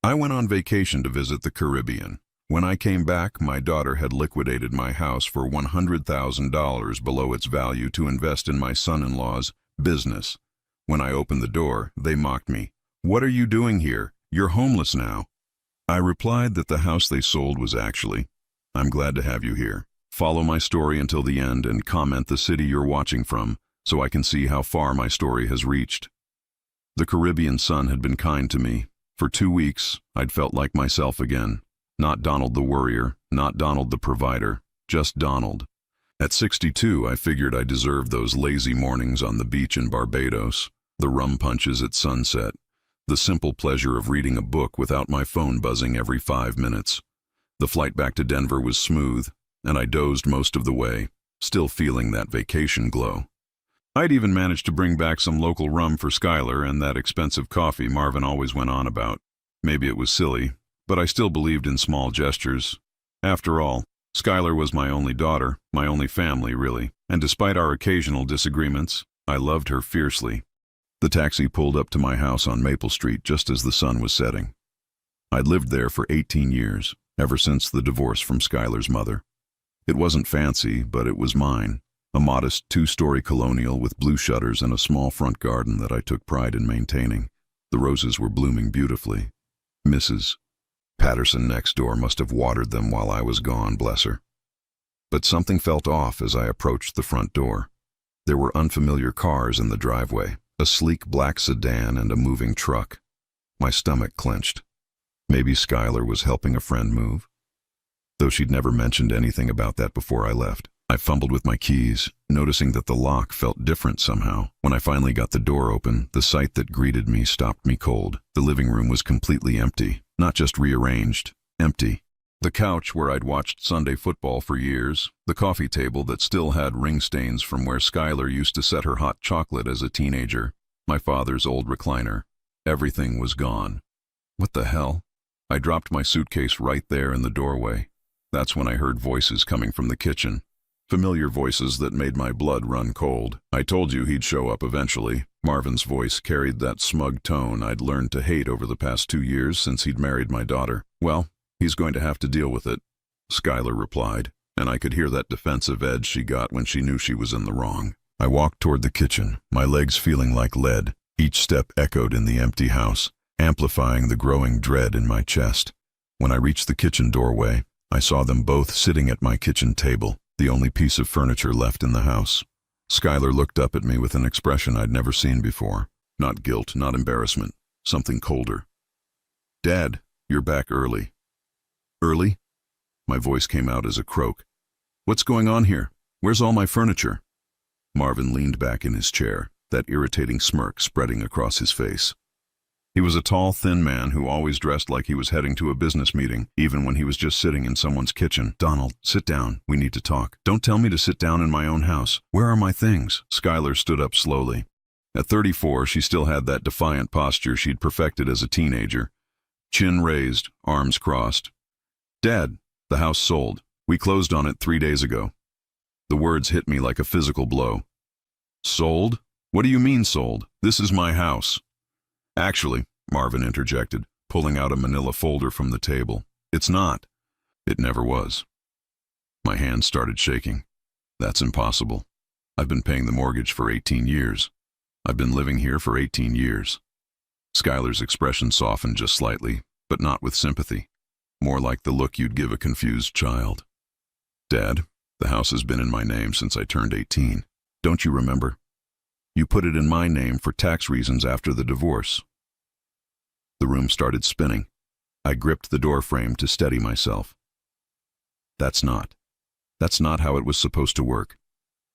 I went on vacation to visit the Caribbean. When I came back, my daughter had liquidated my house for $100,000 below its value to invest in my son-in-law's business. When I opened the door, they mocked me. "What are you doing here? You're homeless now." I replied that the house they sold was actually, "I'm glad to have you here. Follow my story until the end and comment the city you're watching from so I can see how far my story has reached." The Caribbean sun had been kind to me. For 2 weeks, I'd felt like myself again. Not Donald the worrier, not Donald the provider, just Donald. At 62, I figured I deserved those lazy mornings on the beach in Barbados, the rum punches at sunset, the simple pleasure of reading a book without my phone buzzing every 5 minutes. The flight back to Denver was smooth, and I dozed most of the way, still feeling that vacation glow. I'd even managed to bring back some local rum for Skylar and that expensive coffee Marvin always went on about. Maybe it was silly, but I still believed in small gestures. After all, Skylar was my only daughter, my only family, really, and despite our occasional disagreements, I loved her fiercely. The taxi pulled up to my house on Maple Street just as the sun was setting. I'd lived there for 18 years, ever since the divorce from Skylar's mother. It wasn't fancy, but it was mine. A modest 2-story colonial with blue shutters and a small front garden that I took pride in maintaining. The roses were blooming beautifully. Mrs. Patterson next door must have watered them while I was gone, bless her. But something felt off as I approached the front door. There were unfamiliar cars in the driveway, a sleek black sedan and a moving truck. My stomach clenched. Maybe Skylar was helping a friend move? Though she'd never mentioned anything about that before I left. I fumbled with my keys, noticing that the lock felt different somehow. When I finally got the door open, the sight that greeted me stopped me cold. The living room was completely empty, not just rearranged, empty. The couch where I'd watched Sunday football for years, the coffee table that still had ring stains from where Skylar used to set her hot chocolate as a teenager, my father's old recliner. Everything was gone. What the hell? I dropped my suitcase right there in the doorway. That's when I heard voices coming from the kitchen. Familiar voices that made my blood run cold. "I told you he'd show up eventually." Marvin's voice carried that smug tone I'd learned to hate over the past 2 years since he'd married my daughter. "Well, he's going to have to deal with it," Skylar replied, and I could hear that defensive edge she got when she knew she was in the wrong. I walked toward the kitchen, my legs feeling like lead. Each step echoed in the empty house, amplifying the growing dread in my chest. When I reached the kitchen doorway, I saw them both sitting at my kitchen table, the only piece of furniture left in the house. Skylar looked up at me with an expression I'd never seen before. Not guilt, not embarrassment, something colder. "Dad, you're back early." "Early?" My voice came out as a croak. "What's going on here? Where's all my furniture?" Marvin leaned back in his chair, that irritating smirk spreading across his face. He was a tall, thin man who always dressed like he was heading to a business meeting, even when he was just sitting in someone's kitchen. "Donald, sit down. We need to talk." "Don't tell me to sit down in my own house. Where are my things?" Skylar stood up slowly. At 34, she still had that defiant posture she'd perfected as a teenager. Chin raised, arms crossed. "Dad, the house sold. We closed on it 3 days ago." The words hit me like a physical blow. "Sold? What do you mean sold? This is my house." "Actually," Marvin interjected, pulling out a manila folder from the table, "it's not. It never was." My hands started shaking. "That's impossible. I've been paying the mortgage for 18 years. I've been living here for 18 years. Skylar's expression softened just slightly, but not with sympathy. More like the look you'd give a confused child. "Dad, the house has been in my name since I turned 18. Don't you remember? You put it in my name for tax reasons after the divorce." The room started spinning. I gripped the door frame to steady myself. That's not how it was supposed to work.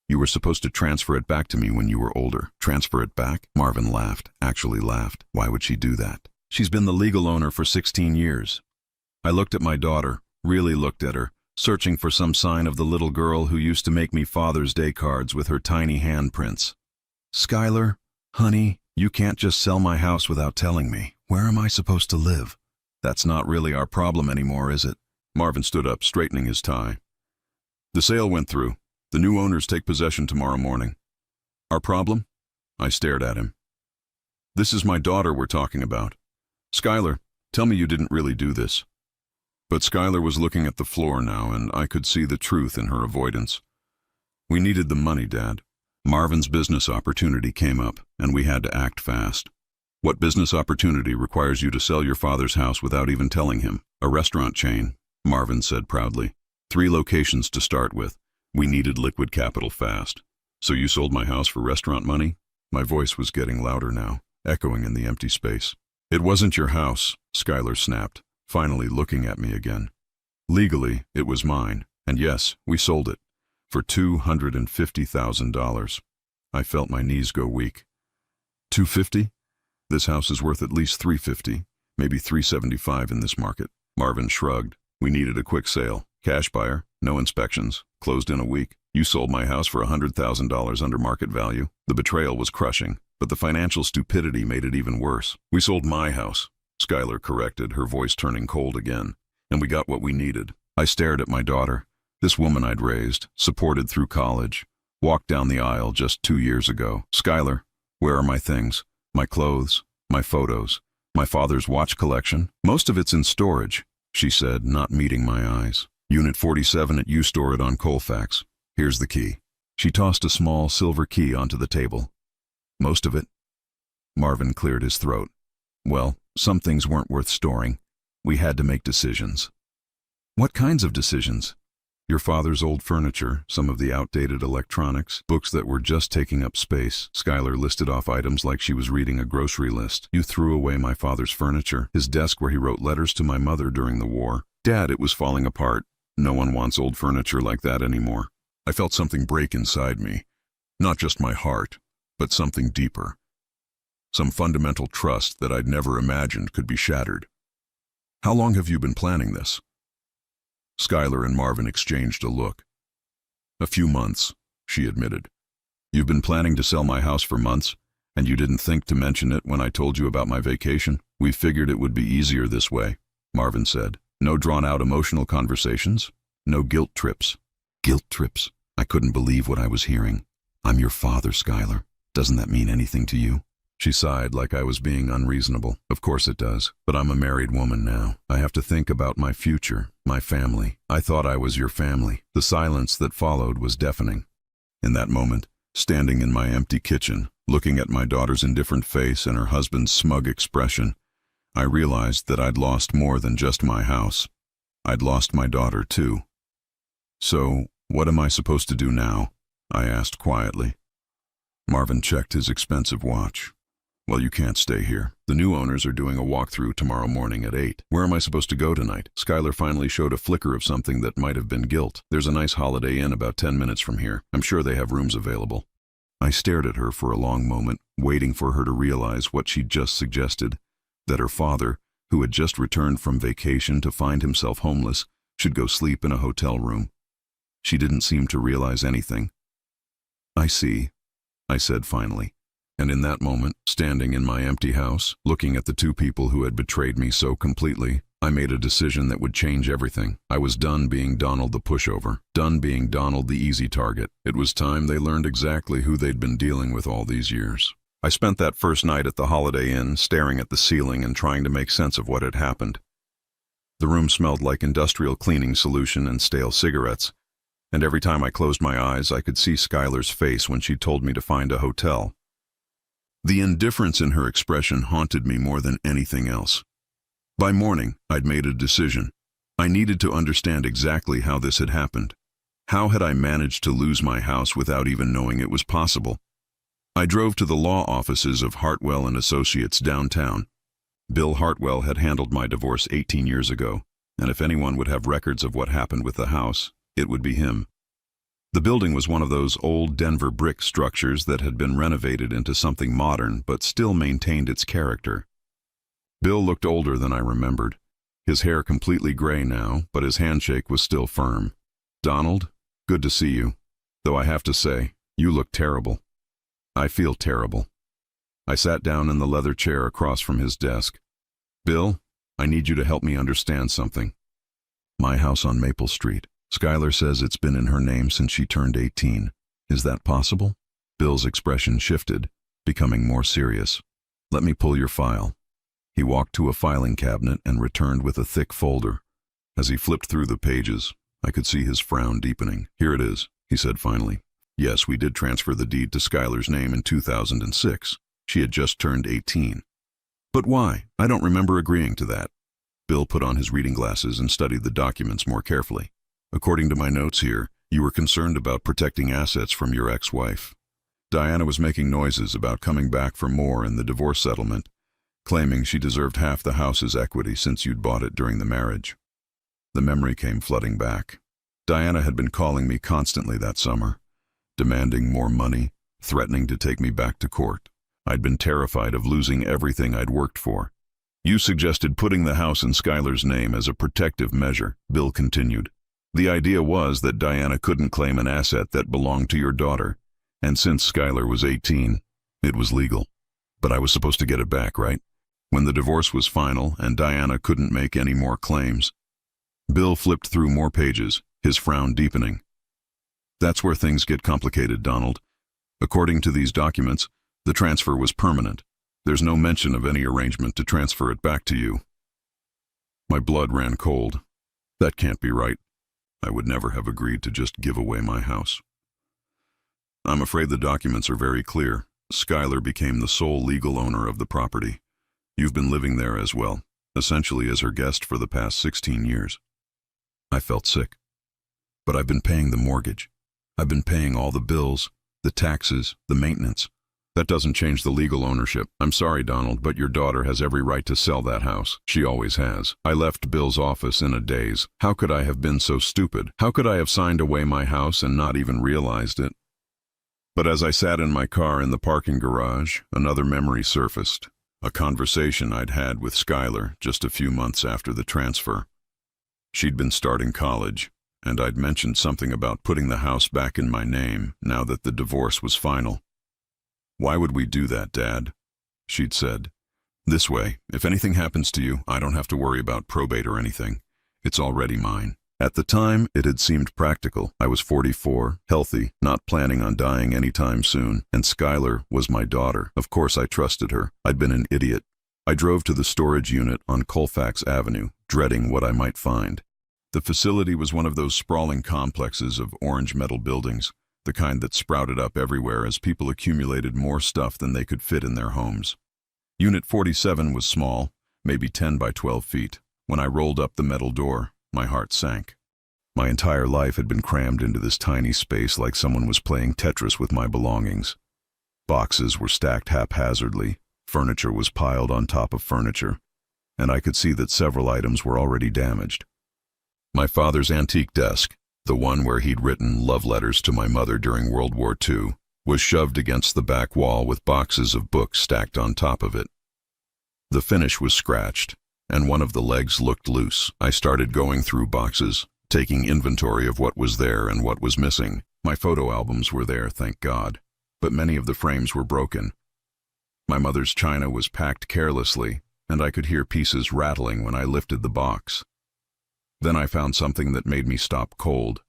You were supposed to transfer it back to me when you were older." "Transfer it back?" Marvin laughed, actually laughed. Why would she do that? "She's been the legal owner for 16 years. I looked at my daughter, really looked at her, searching for some sign of the little girl who used to make me Father's Day cards with her tiny handprints. "Skylar, honey, you can't just sell my house without telling me. Where am I supposed to live?" "That's not really our problem anymore, is it?" Marvin stood up, straightening his tie. "The sale went through. The new owners take possession tomorrow morning." "Our problem?" I stared at him. "This is my daughter we're talking about. Skylar, Tell me you didn't really do this. But Skylar was looking at the floor now, and I could see the truth in her avoidance. We needed the money, Dad. Marvin's business opportunity came up, and we had to act fast. What business opportunity requires you to sell your father's house without even telling him? A restaurant chain, Marvin said proudly. 3 locations to start with. We needed liquid capital fast. So you sold my house for restaurant money? My voice was getting louder now, echoing in the empty space. It wasn't your house, Skylar snapped, finally looking at me again. Legally, it was mine, and yes, we sold it. For $250,000. I felt my knees go weak. $250? This house is worth at least $350, maybe $375 in this market. Marvin shrugged. We needed a quick sale. Cash buyer, no inspections, closed in a week. You sold my house for $100,000 under market value. The betrayal was crushing, but the financial stupidity made it even worse. We sold my house, Skylar corrected, her voice turning cold again. And we got what we needed. I stared at my daughter. This woman I'd raised, supported through college, walked down the aisle just 2 years ago. Skylar, where are my things? My clothes, my photos, my father's watch collection? Most of it's in storage, she said, not meeting my eyes. Unit 47 at you store it on Colfax. Here's the key. She tossed a small silver key onto the table. Most of it? Marvin cleared his throat. Well, some things weren't worth storing. We had to make decisions. What kinds of decisions? Your father's old furniture, some of the outdated electronics, books that were just taking up space. Skylar listed off items like she was reading a grocery list. You threw away my father's furniture, his desk where he wrote letters to my mother during the war. Dad, it was falling apart. No one wants old furniture like that anymore. I felt something break inside me. Not just my heart, but something deeper. Some fundamental trust that I'd never imagined could be shattered. How long have you been planning this? Skylar and Marvin exchanged a look. A few months, she admitted. You've been planning to sell my house for months, and you didn't think to mention it when I told you about my vacation? We figured it would be easier this way, Marvin said. No drawn-out emotional conversations, no guilt trips. Guilt trips? I couldn't believe what I was hearing. I'm your father, Skylar. Doesn't that mean anything to you? She sighed like I was being unreasonable. Of course it does, but I'm a married woman now. I have to think about my future, my family. I thought I was your family. The silence that followed was deafening. In that moment, standing in my empty kitchen, looking at my daughter's indifferent face and her husband's smug expression, I realized that I'd lost more than just my house. I'd lost my daughter too. So, what am I supposed to do now? I asked quietly. Marvin checked his expensive watch. Well, you can't stay here. The new owners are doing a walkthrough tomorrow morning at 8. Where am I supposed to go tonight? Skylar finally showed a flicker of something that might have been guilt. There's a nice Holiday Inn about 10 minutes from here. I'm sure they have rooms available. I stared at her for a long moment, waiting for her to realize what she'd just suggested, that her father, who had just returned from vacation to find himself homeless, should go sleep in a hotel room. She didn't seem to realize anything. I see, I said finally. And in that moment, standing in my empty house, looking at the 2 people who had betrayed me so completely, I made a decision that would change everything. I was done being Donald the pushover, done being Donald the easy target. It was time they learned exactly who they'd been dealing with all these years. I spent that first night at the Holiday Inn staring at the ceiling and trying to make sense of what had happened. The room smelled like industrial cleaning solution and stale cigarettes, and every time I closed my eyes I could see Skylar's face when she told me to find a hotel. The indifference in her expression haunted me more than anything else. By morning, I'd made a decision. I needed to understand exactly how this had happened. How had I managed to lose my house without even knowing it was possible? I drove to the law offices of Hartwell and Associates downtown. Bill Hartwell had handled my divorce 18 years ago, and if anyone would have records of what happened with the house, it would be him. The building was one of those old Denver brick structures that had been renovated into something modern but still maintained its character. Bill looked older than I remembered. His hair completely gray now, but his handshake was still firm. Donald, good to see you. Though I have to say, you look terrible. I feel terrible. I sat down in the leather chair across from his desk. Bill, I need you to help me understand something. My house on Maple Street. Skylar says it's been in her name since she turned 18. Is that possible? Bill's expression shifted, becoming more serious. Let me pull your file. He walked to a filing cabinet and returned with a thick folder. As he flipped through the pages, I could see his frown deepening. "Here it is," he said finally. "Yes, we did transfer the deed to Skylar's name in 2006. She had just turned 18. But why? I don't remember agreeing to that." Bill put on his reading glasses and studied the documents more carefully. "According to my notes here, you were concerned about protecting assets from your ex-wife. Diana was making noises about coming back for more in the divorce settlement, claiming she deserved half the house's equity since you'd bought it during the marriage." The memory came flooding back. Diana had been calling me constantly that summer, demanding more money, threatening to take me back to court. I'd been terrified of losing everything I'd worked for. "You suggested putting the house in Skylar's name as a protective measure," Bill continued. "The idea was that Diana couldn't claim an asset that belonged to your daughter, and since Skylar was 18, it was legal. But I was supposed to get it back, right? When the divorce was final and Diana couldn't make any more claims." Bill flipped through more pages, his frown deepening. "That's where things get complicated, Donald. According to these documents, the transfer was permanent. There's no mention of any arrangement to transfer it back to you." My blood ran cold. That can't be right. I would never have agreed to just give away my house. "I'm afraid the documents are very clear. Skylar became the sole legal owner of the property. You've been living there as well, essentially as her guest for the past 16 years. I felt sick. "But I've been paying the mortgage. I've been paying all the bills, the taxes, the maintenance. That doesn't change the legal ownership. I'm sorry, Donald, but your daughter has every right to sell that house. She always has." I left Bill's office in a daze. How could I have been so stupid? How could I have signed away my house and not even realized it? But as I sat in my car in the parking garage, another memory surfaced. A conversation I'd had with Skylar just a few months after the transfer. She'd been starting college, and I'd mentioned something about putting the house back in my name now that the divorce was final. "Why would we do that, Dad?" she'd said. "This way, if anything happens to you, I don't have to worry about probate or anything. It's already mine." At the time, it had seemed practical. I was 44, healthy, not planning on dying anytime soon, and Skylar was my daughter. Of course I trusted her. I'd been an idiot. I drove to the storage unit on Colfax Avenue, dreading what I might find. The facility was one of those sprawling complexes of orange metal buildings, the kind that sprouted up everywhere as people accumulated more stuff than they could fit in their homes. Unit 47 was small, maybe 10 by 12 feet. When I rolled up the metal door, my heart sank. My entire life had been crammed into this tiny space like someone was playing Tetris with my belongings. Boxes were stacked haphazardly, furniture was piled on top of furniture, and I could see that several items were already damaged. My father's antique desk, the one where he'd written love letters to my mother during World War II, was shoved against the back wall with boxes of books stacked on top of it. The finish was scratched, and one of the legs looked loose. I started going through boxes, taking inventory of what was there and what was missing. My photo albums were there, thank God, but many of the frames were broken. My mother's china was packed carelessly, and I could hear pieces rattling when I lifted the box. Then I found something that made me stop cold.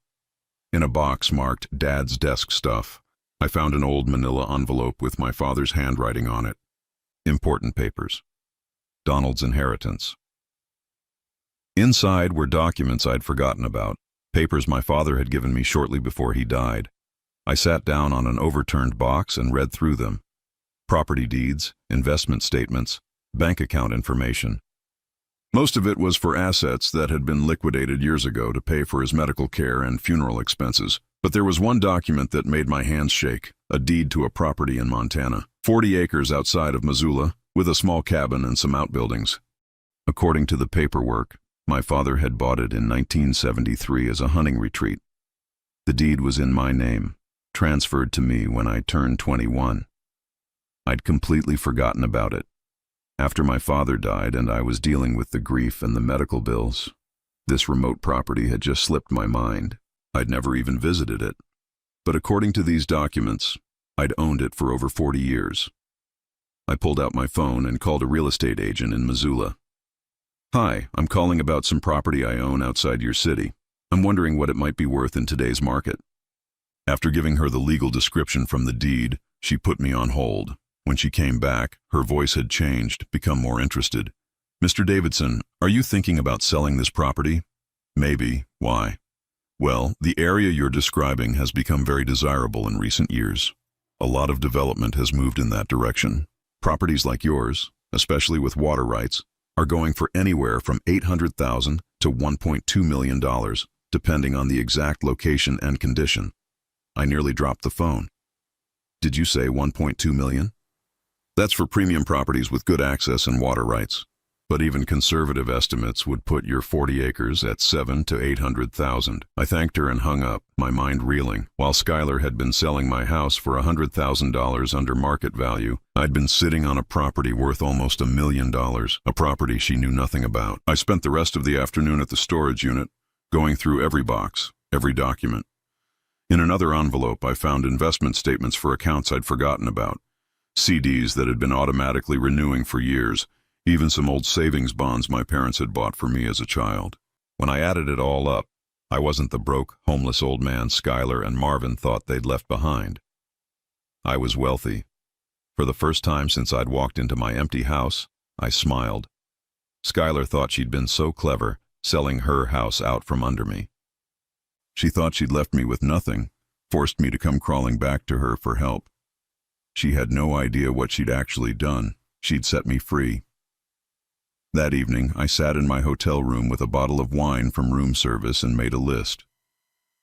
In a box marked Dad's desk stuff, I found an old manila envelope with my father's handwriting on it. Important papers. Donald's inheritance. Inside were documents I'd forgotten about, papers my father had given me shortly before he died. I sat down on an overturned box and read through them. Property deeds, investment statements, bank account information. Most of it was for assets that had been liquidated years ago to pay for his medical care and funeral expenses. But there was one document that made my hands shake, a deed to a property in Montana, 40 acres outside of Missoula, with a small cabin and some outbuildings. According to the paperwork, my father had bought it in 1973 as a hunting retreat. The deed was in my name, transferred to me when I turned 21. I'd completely forgotten about it. After my father died and I was dealing with the grief and the medical bills, this remote property had just slipped my mind. I'd never even visited it. But according to these documents, I'd owned it for over 40 years. I pulled out my phone and called a real estate agent in Missoula. "Hi, I'm calling about some property I own outside your city. I'm wondering what it might be worth in today's market." After giving her the legal description from the deed, she put me on hold. When she came back, her voice had changed, become more interested. "Mr. Davidson, are you thinking about selling this property?" "Maybe. Why?" "Well, the area you're describing has become very desirable in recent years. A lot of development has moved in that direction. Properties like yours, especially with water rights, are going for anywhere from $800,000 to $1.2 million, depending on the exact location and condition." I nearly dropped the phone. "Did you say 1.2 million? That's for premium properties with good access and water rights. But even conservative estimates would put your 40 acres at 700,000 to 800,000. I thanked her and hung up, my mind reeling. While Skylar had been selling my house for $100,000 under market value, I'd been sitting on a property worth almost $1 million, a property she knew nothing about. I spent the rest of the afternoon at the storage unit, going through every box, every document. In another envelope, I found investment statements for accounts I'd forgotten about, CDs that had been automatically renewing for years, even some old savings bonds my parents had bought for me as a child. When I added it all up, I wasn't the broke, homeless old man Skylar and Marvin thought they'd left behind. I was wealthy. For the first time since I'd walked into my empty house, I smiled. Skylar thought she'd been so clever, selling her house out from under me. She thought she'd left me with nothing, forced me to come crawling back to her for help. She had no idea what she'd actually done. She'd set me free. That evening, I sat in my hotel room with a bottle of wine from room service and made a list.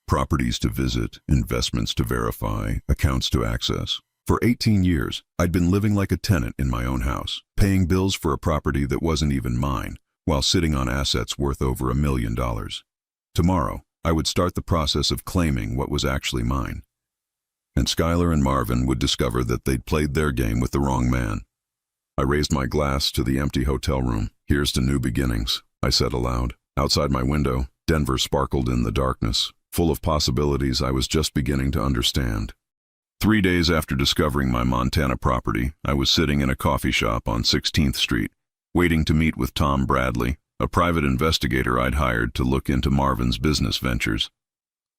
Properties to visit, investments to verify, accounts to access. For 18 years, I'd been living like a tenant in my own house, paying bills for a property that wasn't even mine, while sitting on assets worth over $1 million. Tomorrow, I would start the process of claiming what was actually mine. And Skylar and Marvin would discover that they'd played their game with the wrong man. I raised my glass to the empty hotel room. "Here's to new beginnings," I said aloud. Outside my window, Denver sparkled in the darkness, full of possibilities I was just beginning to understand. 3 days after discovering my Montana property, I was sitting in a coffee shop on 16th Street, waiting to meet with Tom Bradley, a private investigator I'd hired to look into Marvin's business ventures.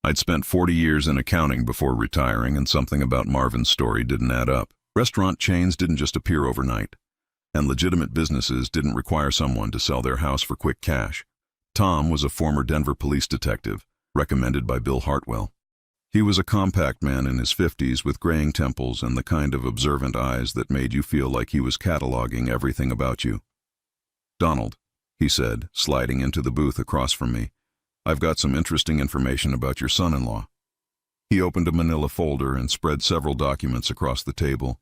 I'd spent 40 years in accounting before retiring, and something about Marvin's story didn't add up. Restaurant chains didn't just appear overnight, and legitimate businesses didn't require someone to sell their house for quick cash. Tom was a former Denver police detective, recommended by Bill Hartwell. He was a compact man in his 50s with graying temples and the kind of observant eyes that made you feel like he was cataloging everything about you. "Donald," he said, sliding into the booth across from me, "I've got some interesting information about your son-in-law." He opened a manila folder and spread several documents across the table.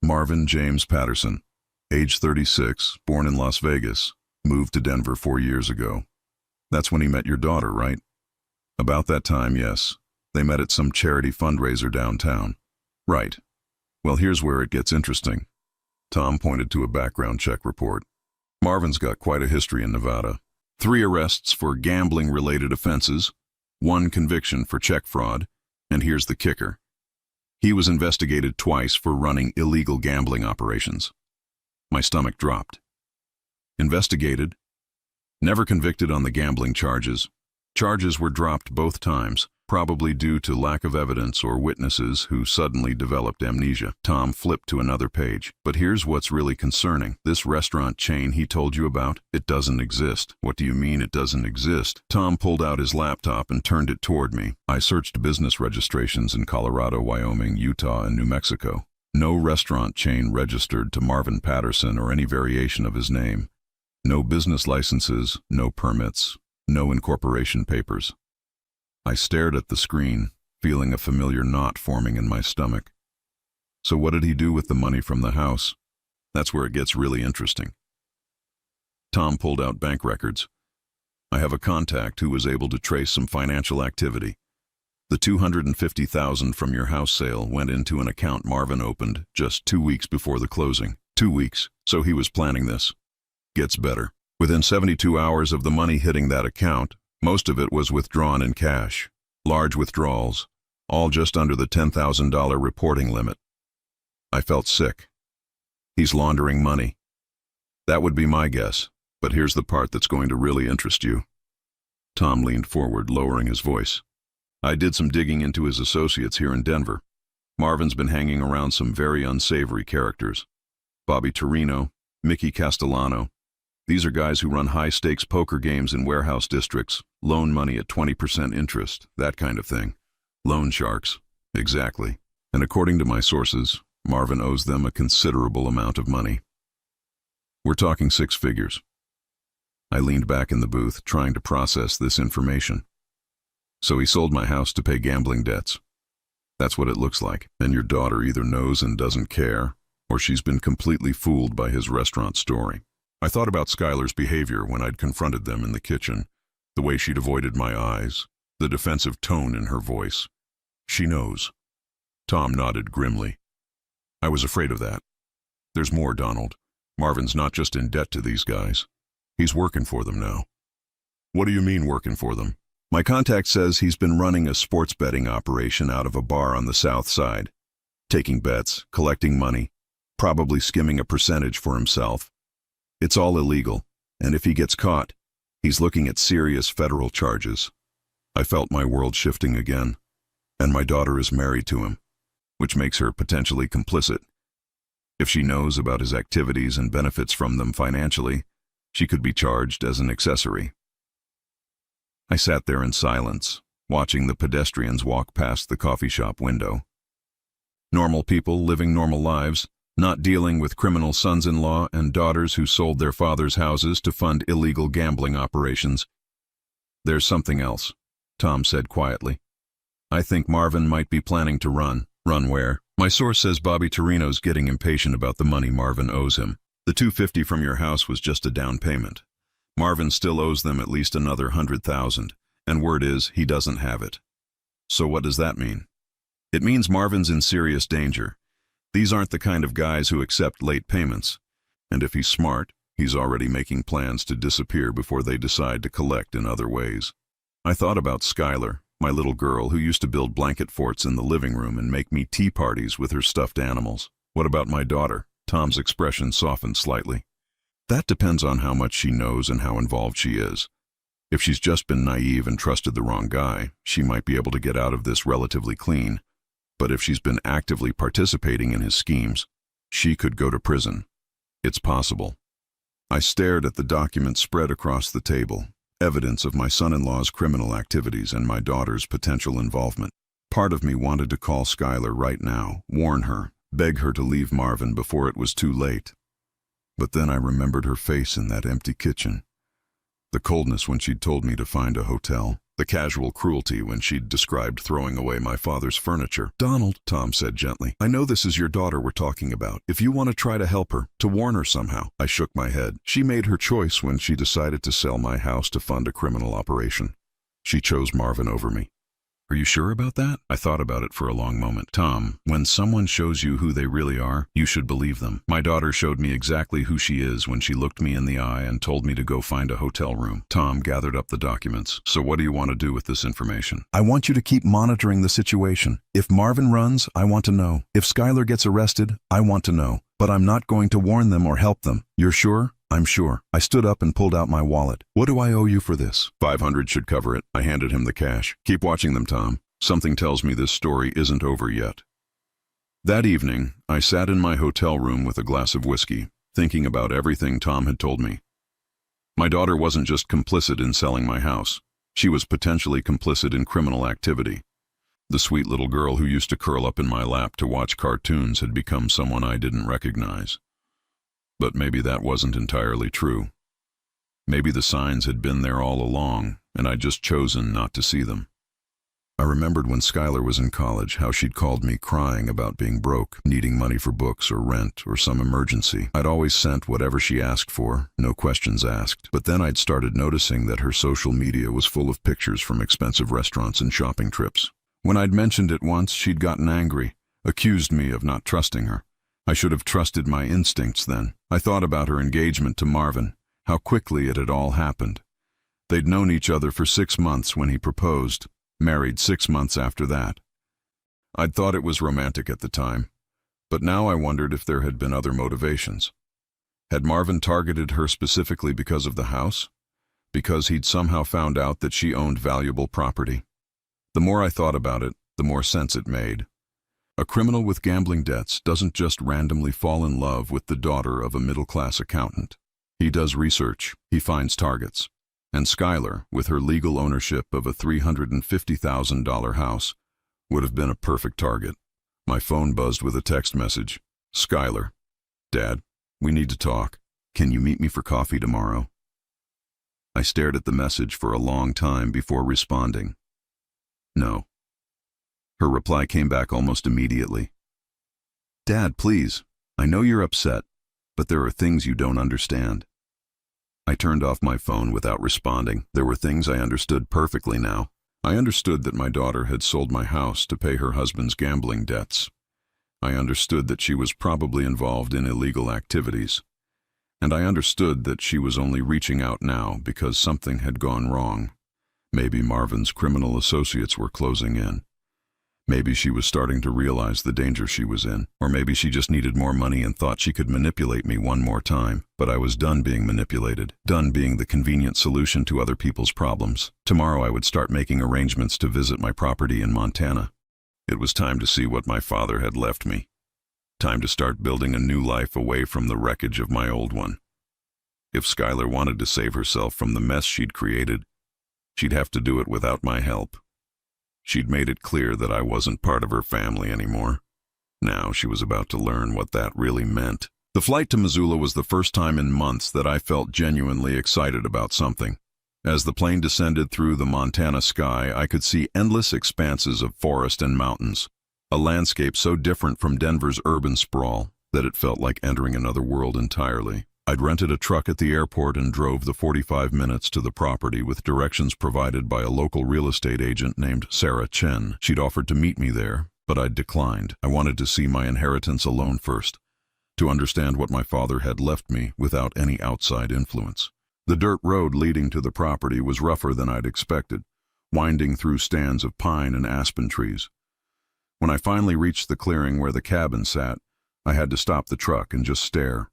"Marvin James Patterson, age 36, born in Las Vegas, moved to Denver 4 years ago. That's when he met your daughter, right?" "About that time, yes. They met at some charity fundraiser downtown." "Right. Well, here's where it gets interesting." Tom pointed to a background check report. "Marvin's got quite a history in Nevada. 3 arrests for gambling-related offenses, 1 conviction for check fraud, and here's the kicker. He was investigated twice for running illegal gambling operations." My stomach dropped. Investigated? Never convicted on the gambling charges. Charges were dropped both times, probably due to lack of evidence or witnesses who suddenly developed amnesia. Tom flipped to another page. "But here's what's really concerning. This restaurant chain he told you about, it doesn't exist." "What do you mean it doesn't exist?" Tom pulled out his laptop and turned it toward me. I searched business registrations in Colorado, Wyoming, Utah, and New Mexico. No restaurant chain registered to Marvin Patterson or any variation of his name. No business licenses, no permits, no incorporation papers. I stared at the screen, feeling a familiar knot forming in my stomach. So what did he do with the money from the house? That's where it gets really interesting. Tom pulled out bank records. "I have a contact who was able to trace some financial activity. The $250,000 from your house sale went into an account Marvin opened just 2 weeks before the closing. 2 weeks, so he was planning this. Gets better. Within 72 hours of the money hitting that account, most of it was withdrawn in cash. Large withdrawals, all just under the $10,000 reporting limit. I felt sick. He's laundering money. That would be my guess, but here's the part that's going to really interest you." Tom leaned forward, lowering his voice. "I did some digging into his associates here in Denver. Marvin's been hanging around some very unsavory characters. Bobby Torino, Mickey Castellano. These are guys who run high-stakes poker games in warehouse districts, loan money at 20% interest, that kind of thing. Loan sharks. Exactly. And according to my sources, Marvin owes them a considerable amount of money. We're talking six figures. I leaned back in the booth, trying to process this information. So he sold my house to pay gambling debts. That's what it looks like. And your daughter either knows and doesn't care, or she's been completely fooled by his restaurant story. I thought about Skylar's behavior when I'd confronted them in the kitchen, the way she'd avoided my eyes, the defensive tone in her voice. She knows. Tom nodded grimly. I was afraid of that. There's more, Donald. Marvin's not just in debt to these guys. He's working for them now. What do you mean working for them? My contact says he's been running a sports betting operation out of a bar on the south side, taking bets, collecting money, probably skimming a percentage for himself. It's all illegal, and if he gets caught, he's looking at serious federal charges. I felt my world shifting again, and my daughter is married to him, which makes her potentially complicit. If she knows about his activities and benefits from them financially, she could be charged as an accessory. I sat there in silence, watching the pedestrians walk past the coffee shop window. Normal people living normal lives, not dealing with criminal sons-in-law and daughters who sold their father's houses to fund illegal gambling operations. There's something else, Tom said quietly. I think Marvin might be planning to run. Run where? My source says Bobby Torino's getting impatient about the money Marvin owes him. The $250 from your house was just a down payment. Marvin still owes them at least another $100,000, and word is he doesn't have it. So what does that mean? It means Marvin's in serious danger. These aren't the kind of guys who accept late payments, and if he's smart, he's already making plans to disappear before they decide to collect in other ways. I thought about Skylar, my little girl who used to build blanket forts in the living room and make me tea parties with her stuffed animals. What about my daughter? Tom's expression softened slightly. That depends on how much she knows and how involved she is. If she's just been naive and trusted the wrong guy, she might be able to get out of this relatively clean. But if she's been actively participating in his schemes, she could go to prison. It's possible. I stared at the documents spread across the table, evidence of my son-in-law's criminal activities and my daughter's potential involvement. Part of me wanted to call Skylar right now, warn her, beg her to leave Marvin before it was too late. But then I remembered her face in that empty kitchen. The coldness when she'd told me to find a hotel. The casual cruelty when she'd described throwing away my father's furniture. Donald, Tom said gently, I know this is your daughter we're talking about. If you want to try to help her, to warn her somehow. I shook my head. She made her choice when she decided to sell my house to fund a criminal operation. She chose Marvin over me. Are you sure about that? I thought about it for a long moment. Tom, when someone shows you who they really are, you should believe them. My daughter showed me exactly who she is when she looked me in the eye and told me to go find a hotel room. Tom gathered up the documents. So what do you want to do with this information? I want you to keep monitoring the situation. If Marvin runs, I want to know. If Skylar gets arrested, I want to know. But I'm not going to warn them or help them. You're sure? I'm sure. I stood up and pulled out my wallet. What do I owe you for this? $500 should cover it. I handed him the cash. Keep watching them, Tom. Something tells me this story isn't over yet. That evening, I sat in my hotel room with a glass of whiskey, thinking about everything Tom had told me. My daughter wasn't just complicit in selling my house. She was potentially complicit in criminal activity. The sweet little girl who used to curl up in my lap to watch cartoons had become someone I didn't recognize. But maybe that wasn't entirely true. Maybe the signs had been there all along, and I'd just chosen not to see them. I remembered when Skylar was in college how she'd called me crying about being broke, needing money for books or rent or some emergency. I'd always sent whatever she asked for, no questions asked. But then I'd started noticing that her social media was full of pictures from expensive restaurants and shopping trips. When I'd mentioned it once, she'd gotten angry, accused me of not trusting her. I should have trusted my instincts then. I thought about her engagement to Marvin, how quickly it had all happened. They'd known each other for 6 months when he proposed, married 6 months after that. I'd thought it was romantic at the time, but now I wondered if there had been other motivations. Had Marvin targeted her specifically because of the house? Because he'd somehow found out that she owned valuable property? The more I thought about it, the more sense it made. A criminal with gambling debts doesn't just randomly fall in love with the daughter of a middle-class accountant. He does research, he finds targets. And Skylar, with her legal ownership of a $350,000 house, would have been a perfect target. My phone buzzed with a text message. Skylar, Dad, we need to talk. Can you meet me for coffee tomorrow? I stared at the message for a long time before responding. No. Her reply came back almost immediately. Dad, please, I know you're upset, but there are things you don't understand. I turned off my phone without responding. There were things I understood perfectly now. I understood that my daughter had sold my house to pay her husband's gambling debts. I understood that she was probably involved in illegal activities. And I understood that she was only reaching out now because something had gone wrong. Maybe Marvin's criminal associates were closing in. Maybe she was starting to realize the danger she was in, or maybe she just needed more money and thought she could manipulate me one more time. But I was done being manipulated, done being the convenient solution to other people's problems. Tomorrow I would start making arrangements to visit my property in Montana. It was time to see what my father had left me. Time to start building a new life away from the wreckage of my old one. If Skylar wanted to save herself from the mess she'd created, she'd have to do it without my help. She'd made it clear that I wasn't part of her family anymore. Now she was about to learn what that really meant. The flight to Missoula was the first time in months that I felt genuinely excited about something. As the plane descended through the Montana sky, I could see endless expanses of forest and mountains, a landscape so different from Denver's urban sprawl that it felt like entering another world entirely. I'd rented a truck at the airport and drove the 45 minutes to the property with directions provided by a local real estate agent named Sarah Chen. She'd offered to meet me there, but I'd declined. I wanted to see my inheritance alone first, to understand what my father had left me without any outside influence. The dirt road leading to the property was rougher than I'd expected, winding through stands of pine and aspen trees. When I finally reached the clearing where the cabin sat, I had to stop the truck and just stare.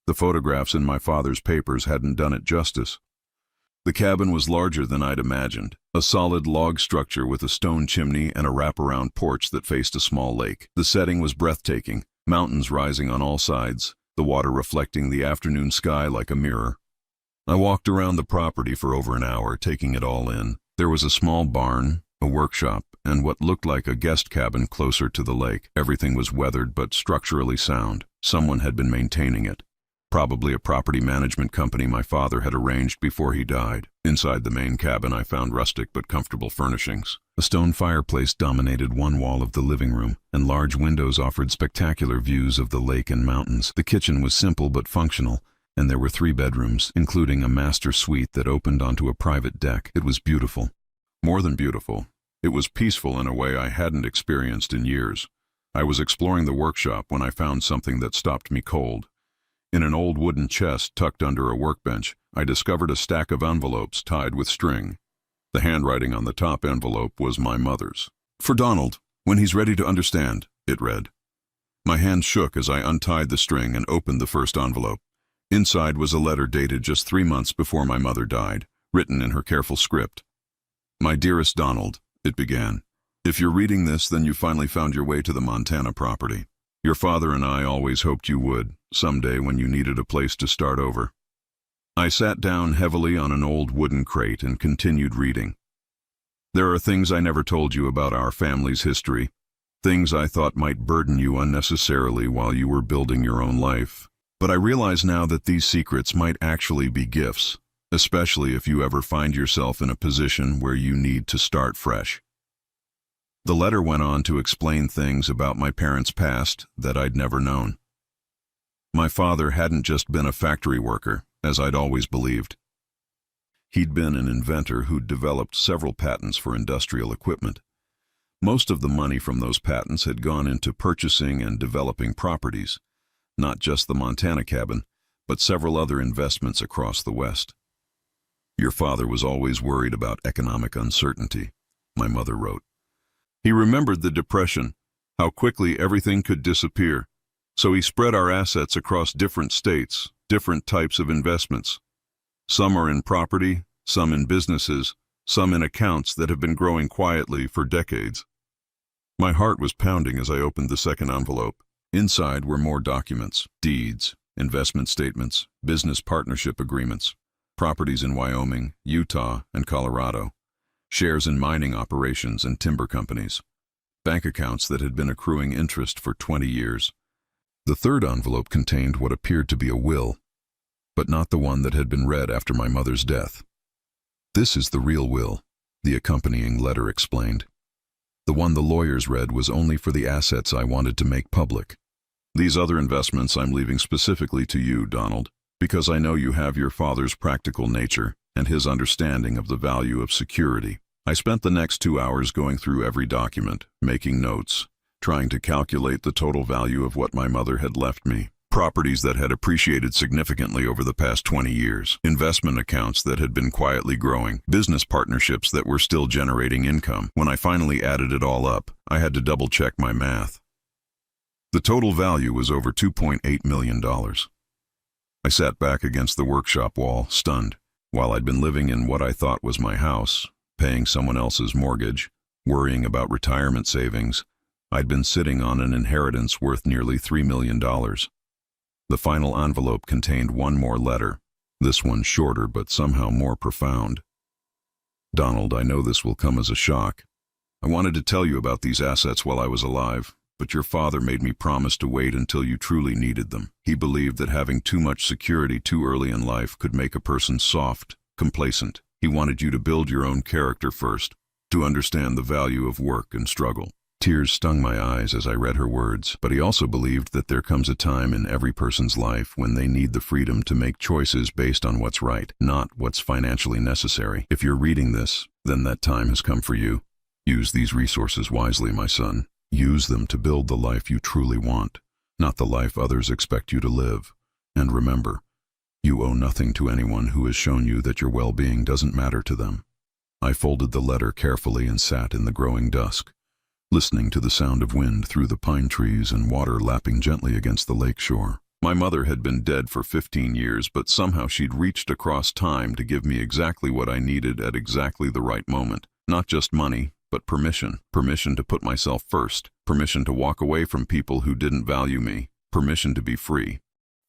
The photographs in my father's papers hadn't done it justice. The cabin was larger than I'd imagined, a solid log structure with a stone chimney and a wraparound porch that faced a small lake. The setting was breathtaking, mountains rising on all sides, the water reflecting the afternoon sky like a mirror. I walked around the property for over an hour, taking it all in. There was a small barn, a workshop, and what looked like a guest cabin closer to the lake. Everything was weathered but structurally sound. Someone had been maintaining it. Probably a property management company my father had arranged before he died. Inside the main cabin, I found rustic but comfortable furnishings. A stone fireplace dominated one wall of the living room, and large windows offered spectacular views of the lake and mountains. The kitchen was simple but functional, and there were 3 bedrooms, including a master suite that opened onto a private deck. It was beautiful. More than beautiful. It was peaceful in a way I hadn't experienced in years. I was exploring the workshop when I found something that stopped me cold. In an old wooden chest tucked under a workbench, I discovered a stack of envelopes tied with string. The handwriting on the top envelope was my mother's. "For Donald, when he's ready to understand," it read. My hand shook as I untied the string and opened the first envelope. Inside was a letter dated just 3 months before my mother died, written in her careful script. "My dearest Donald," it began. "If you're reading this, then you finally found your way to the Montana property. Your father and I always hoped you would, someday when you needed a place to start over." I sat down heavily on an old wooden crate and continued reading. "There are things I never told you about our family's history, things I thought might burden you unnecessarily while you were building your own life. But I realize now that these secrets might actually be gifts, especially if you ever find yourself in a position where you need to start fresh." The letter went on to explain things about my parents' past that I'd never known. My father hadn't just been a factory worker, as I'd always believed. He'd been an inventor who'd developed several patents for industrial equipment. Most of the money from those patents had gone into purchasing and developing properties, not just the Montana cabin, but several other investments across the West. "Your father was always worried about economic uncertainty," my mother wrote. "He remembered the Depression, how quickly everything could disappear. So he spread our assets across different states, different types of investments. Some are in property, some in businesses, some in accounts that have been growing quietly for decades." My heart was pounding as I opened the second envelope. Inside were more documents, deeds, investment statements, business partnership agreements, properties in Wyoming, Utah, and Colorado, shares in mining operations and timber companies, bank accounts that had been accruing interest for 20 years. The third envelope contained what appeared to be a will, but not the one that had been read after my mother's death. "This is the real will," the accompanying letter explained. "The one the lawyers read was only for the assets I wanted to make public. These other investments I'm leaving specifically to you, Donald, because I know you have your father's practical nature and his understanding of the value of security." I spent the next 2 hours going through every document, making notes, trying to calculate the total value of what my mother had left me. Properties that had appreciated significantly over the past 20 years, investment accounts that had been quietly growing, business partnerships that were still generating income. When I finally added it all up, I had to double-check my math. The total value was over $2.8 million. I sat back against the workshop wall, stunned. While I'd been living in what I thought was my house, paying someone else's mortgage, worrying about retirement savings, I'd been sitting on an inheritance worth nearly $3 million. The final envelope contained one more letter, this one shorter but somehow more profound. "Donald, I know this will come as a shock. I wanted to tell you about these assets while I was alive, but your father made me promise to wait until you truly needed them. He believed that having too much security too early in life could make a person soft, complacent. He wanted you to build your own character first, to understand the value of work and struggle." Tears stung my eyes as I read her words, but he also believed that there comes a time in every person's life when they need the freedom to make choices based on what's right, not what's financially necessary. If you're reading this, then that time has come for you. Use these resources wisely, my son. Use them to build the life you truly want, not the life others expect you to live. And remember, you owe nothing to anyone who has shown you that your well-being doesn't matter to them. I folded the letter carefully and sat in the growing dusk, listening to the sound of wind through the pine trees and water lapping gently against the lake shore. My mother had been dead for 15 years, but somehow she'd reached across time to give me exactly what I needed at exactly the right moment. Not just money, but permission. Permission to put myself first. Permission to walk away from people who didn't value me. Permission to be free.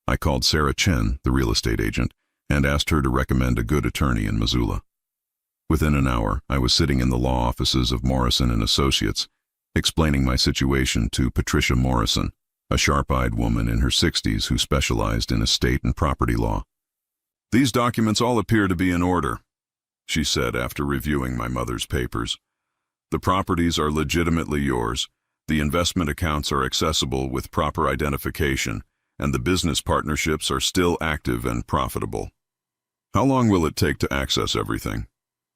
I called Sarah Chen, the real estate agent, and asked her to recommend a good attorney in Missoula. Within an hour, I was sitting in the law offices of Morrison and Associates, explaining my situation to Patricia Morrison, a sharp-eyed woman in her 60s who specialized in estate and property law. "These documents all appear to be in order," she said after reviewing my mother's papers. "The properties are legitimately yours, the investment accounts are accessible with proper identification, and the business partnerships are still active and profitable. How long will it take to access everything?"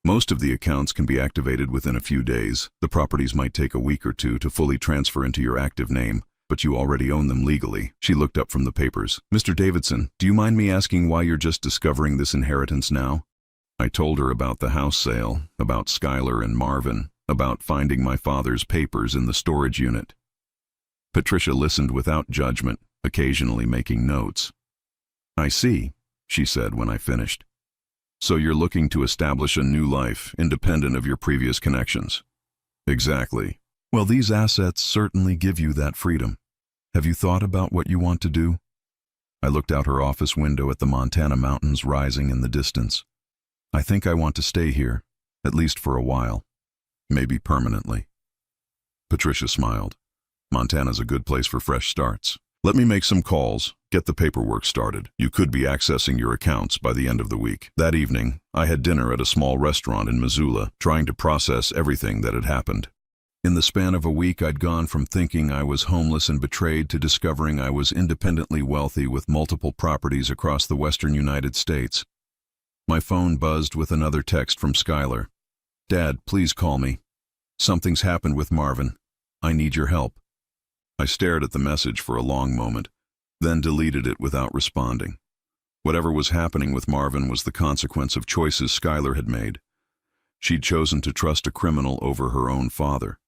"Most of the accounts can be activated within a few days. The properties might take a week or two to fully transfer into your active name, but you already own them legally." She looked up from the papers. "Mr. Davidson, do you mind me asking why you're just discovering this inheritance now?" I told her about the house sale, about Skylar and Marvin, about finding my father's papers in the storage unit. Patricia listened without judgment, occasionally making notes. "I see," she said when I finished. "So you're looking to establish a new life, independent of your previous connections." "Exactly." "Well, these assets certainly give you that freedom. Have you thought about what you want to do?" I looked out her office window at the Montana mountains rising in the distance. "I think I want to stay here, at least for a while. Maybe permanently." Patricia smiled. "Montana's a good place for fresh starts. Let me make some calls, get the paperwork started. You could be accessing your accounts by the end of the week." That evening, I had dinner at a small restaurant in Missoula, trying to process everything that had happened. In the span of a week, I'd gone from thinking I was homeless and betrayed to discovering I was independently wealthy with multiple properties across the western United States. My phone buzzed with another text from Skylar. "Dad, please call me. Something's happened with Marvin. I need your help." I stared at the message for a long moment, then deleted it without responding. Whatever was happening with Marvin was the consequence of choices Skylar had made. She'd chosen to trust a criminal over her own father.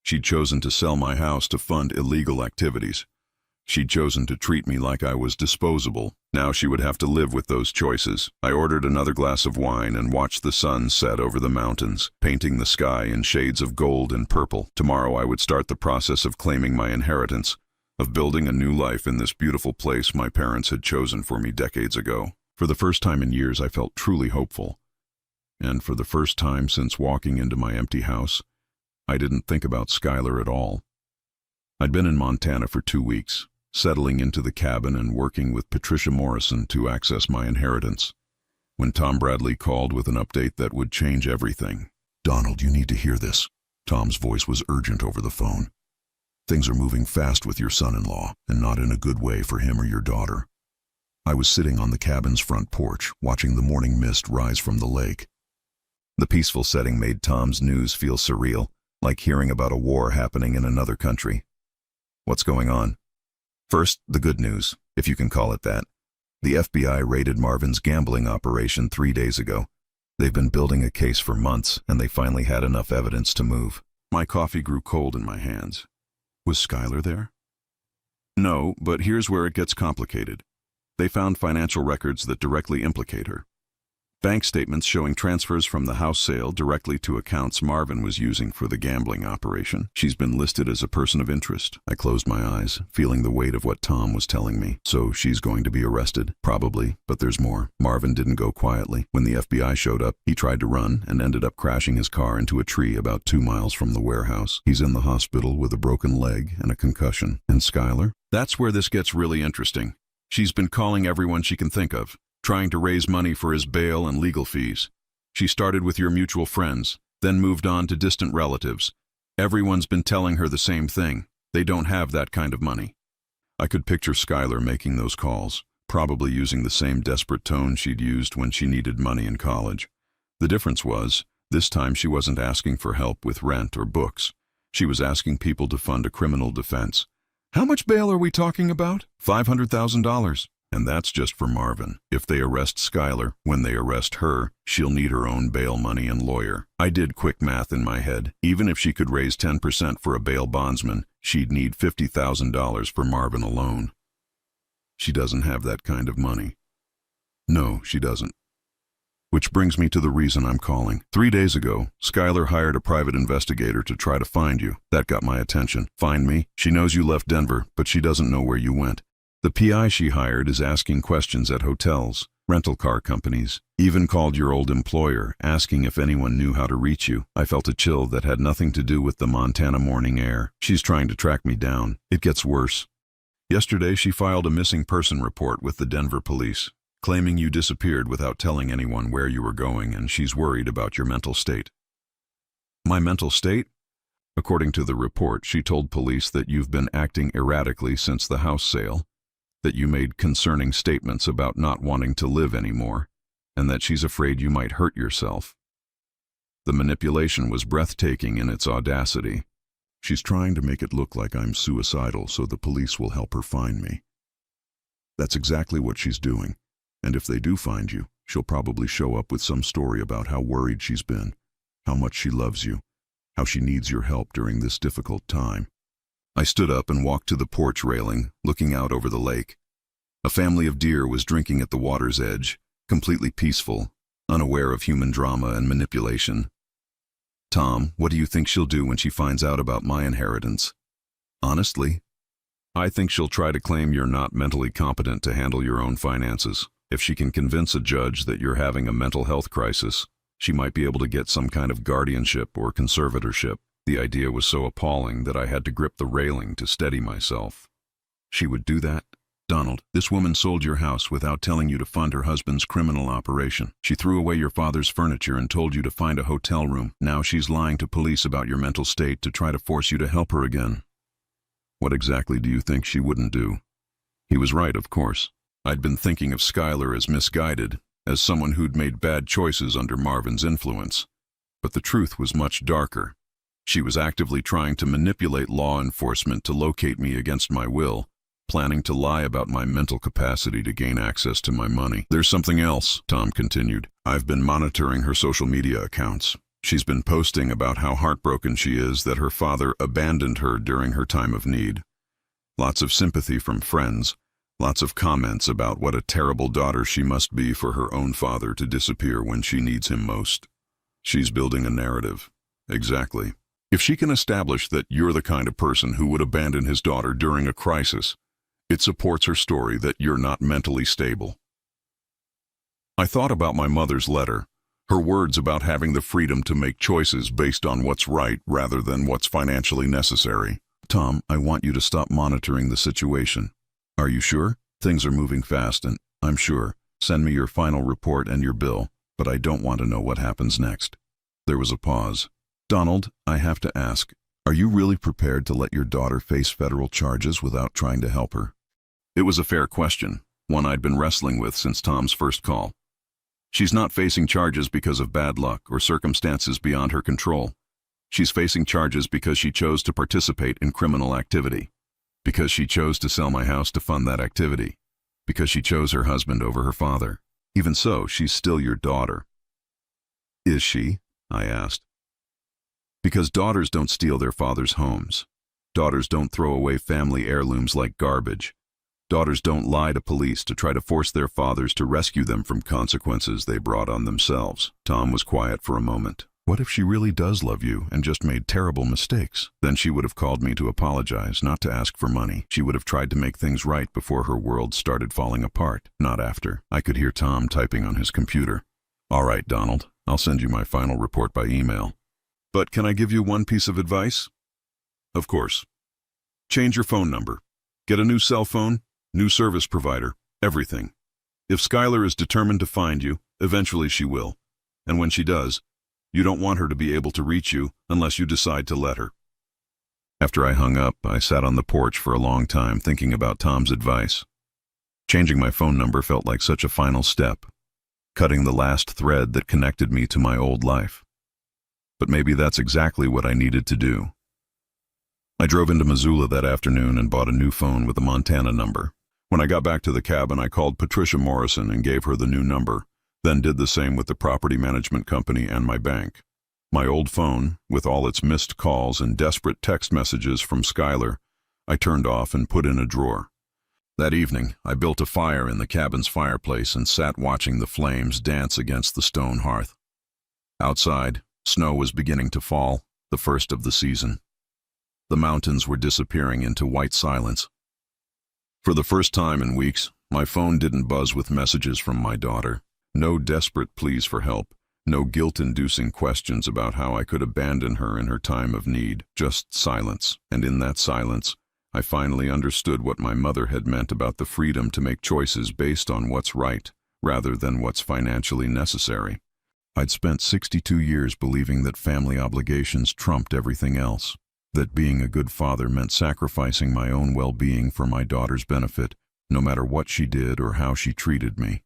She'd chosen to sell my house to fund illegal activities. She'd chosen to treat me like I was disposable. Now she would have to live with those choices. I ordered another glass of wine and watched the sun set over the mountains, painting the sky in shades of gold and purple. Tomorrow I would start the process of claiming my inheritance, of building a new life in this beautiful place my parents had chosen for me decades ago. For the first time in years, I felt truly hopeful. And for the first time since walking into my empty house, I didn't think about Skylar at all. I'd been in Montana for 2 weeks, settling into the cabin and working with Patricia Morrison to access my inheritance, when Tom Bradley called with an update that would change everything. "Donald, you need to hear this." Tom's voice was urgent over the phone. "Things are moving fast with your son-in-law, and not in a good way for him or your daughter." I was sitting on the cabin's front porch, watching the morning mist rise from the lake. The peaceful setting made Tom's news feel surreal, like hearing about a war happening in another country. "What's going on?" "First, the good news, if you can call it that. The FBI raided Marvin's gambling operation 3 days ago. They've been building a case for months, and they finally had enough evidence to move." My coffee grew cold in my hands. Was Skylar there? No, but here's where it gets complicated. They found financial records that directly implicate her. Bank statements showing transfers from the house sale directly to accounts Marvin was using for the gambling operation. She's been listed as a person of interest. I closed my eyes, feeling the weight of what Tom was telling me. So she's going to be arrested? Probably, but there's more. Marvin didn't go quietly. When the FBI showed up, he tried to run and ended up crashing his car into a tree about 2 miles from the warehouse. He's in the hospital with a broken leg and a concussion. And Skylar? That's where this gets really interesting. She's been calling everyone she can think of, trying to raise money for his bail and legal fees. She started with your mutual friends, then moved on to distant relatives. Everyone's been telling her the same thing. They don't have that kind of money. I could picture Skylar making those calls, probably using the same desperate tone she'd used when she needed money in college. The difference was, this time she wasn't asking for help with rent or books. She was asking people to fund a criminal defense. "How much bail are we talking about?" $500,000. And that's just for Marvin. If they arrest Skylar, when they arrest her, she'll need her own bail money and lawyer. I did quick math in my head. Even if she could raise 10% for a bail bondsman, she'd need $50,000 for Marvin alone. She doesn't have that kind of money. No, she doesn't. Which brings me to the reason I'm calling. 3 days ago, Skylar hired a private investigator to try to find you. That got my attention. Find me? She knows you left Denver, but she doesn't know where you went. The PI she hired is asking questions at hotels, rental car companies, even called your old employer, asking if anyone knew how to reach you. I felt a chill that had nothing to do with the Montana morning air. She's trying to track me down. It gets worse. Yesterday, she filed a missing person report with the Denver police, claiming you disappeared without telling anyone where you were going, and she's worried about your mental state. My mental state? According to the report, she told police that you've been acting erratically since the house sale, that you made concerning statements about not wanting to live anymore, and that she's afraid you might hurt yourself. The manipulation was breathtaking in its audacity. She's trying to make it look like I'm suicidal so the police will help her find me. That's exactly what she's doing, and if they do find you, she'll probably show up with some story about how worried she's been, how much she loves you, how she needs your help during this difficult time. I stood up and walked to the porch railing, looking out over the lake. A family of deer was drinking at the water's edge, completely peaceful, unaware of human drama and manipulation. "Tom, what do you think she'll do when she finds out about my inheritance?" "Honestly, I think she'll try to claim you're not mentally competent to handle your own finances. If she can convince a judge that you're having a mental health crisis, she might be able to get some kind of guardianship or conservatorship." The idea was so appalling that I had to grip the railing to steady myself. She would do that? Donald, this woman sold your house without telling you to fund her husband's criminal operation. She threw away your father's furniture and told you to find a hotel room. Now she's lying to police about your mental state to try to force you to help her again. What exactly do you think she wouldn't do? He was right, of course. I'd been thinking of Skylar as misguided, as someone who'd made bad choices under Marvin's influence. But the truth was much darker. She was actively trying to manipulate law enforcement to locate me against my will, planning to lie about my mental capacity to gain access to my money. "There's something else," Tom continued. "I've been monitoring her social media accounts. She's been posting about how heartbroken she is that her father abandoned her during her time of need. Lots of sympathy from friends, lots of comments about what a terrible daughter she must be for her own father to disappear when she needs him most. She's building a narrative. Exactly. If she can establish that you're the kind of person who would abandon his daughter during a crisis, it supports her story that you're not mentally stable. I thought about my mother's letter, her words about having the freedom to make choices based on what's right rather than what's financially necessary. Tom, I want you to stop monitoring the situation. Are you sure? Things are moving fast and, I'm sure, send me your final report and your bill, but I don't want to know what happens next. There was a pause. Donald, I have to ask, are you really prepared to let your daughter face federal charges without trying to help her? It was a fair question, one I'd been wrestling with since Tom's first call. She's not facing charges because of bad luck or circumstances beyond her control. She's facing charges because she chose to participate in criminal activity. Because she chose to sell my house to fund that activity. Because she chose her husband over her father. Even so, she's still your daughter. Is she? I asked. Because daughters don't steal their fathers' homes. Daughters don't throw away family heirlooms like garbage. Daughters don't lie to police to try to force their fathers to rescue them from consequences they brought on themselves. Tom was quiet for a moment. What if she really does love you and just made terrible mistakes? Then she would have called me to apologize, not to ask for money. She would have tried to make things right before her world started falling apart, not after. I could hear Tom typing on his computer. All right, Donald, I'll send you my final report by email. But can I give you one piece of advice? Of course. Change your phone number. Get a new cell phone, new service provider, everything. If Skylar is determined to find you, eventually she will. And when she does, you don't want her to be able to reach you unless you decide to let her. After I hung up, I sat on the porch for a long time thinking about Tom's advice. Changing my phone number felt like such a final step, cutting the last thread that connected me to my old life. But maybe that's exactly what I needed to do. I drove into Missoula that afternoon and bought a new phone with a Montana number. When I got back to the cabin, I called Patricia Morrison and gave her the new number, then did the same with the property management company and my bank. My old phone, with all its missed calls and desperate text messages from Skylar, I turned off and put in a drawer. That evening, I built a fire in the cabin's fireplace and sat watching the flames dance against the stone hearth. Outside, snow was beginning to fall, the first of the season. The mountains were disappearing into white silence. For the first time in weeks, my phone didn't buzz with messages from my daughter. No desperate pleas for help, no guilt-inducing questions about how I could abandon her in her time of need, just silence. And in that silence, I finally understood what my mother had meant about the freedom to make choices based on what's right, rather than what's financially necessary. I'd spent 62 years believing that family obligations trumped everything else, that being a good father meant sacrificing my own well-being for my daughter's benefit, no matter what she did or how she treated me.